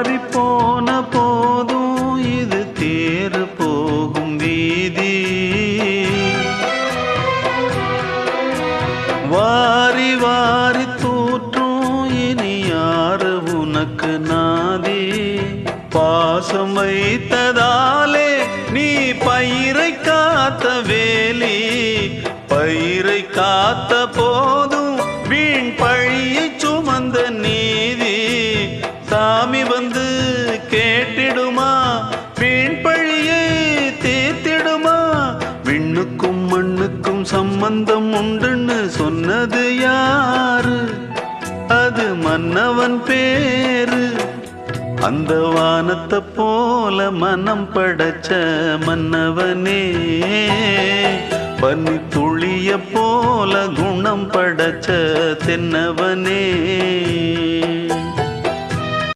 மாறி போன போதும் இது தேறு போகும் வீதி. வாரி வாரி தூற்றும் இனி யாரு உனக்கு நாதி. பாசம் வைத்ததாலே நீ பயிரை காத்த வேலி. பயிரை காத்த போதும் வீண் பழியை சுமந்த நீதி. சாமி வந்து கேட்டிடுமா, வீண் பழியை தீர்த்திடுமா. விண்ணுக்கும் மண்ணுக்கும் சம்பந்தம் உண்டுன்னு சொன்னது யாரு? அது மன்னவன் பேரு. அந்த வானத்தை போல மனம் படைச்ச மன்னவனே, பனி துளிய போல குணம் படைச்ச தென்னவனே.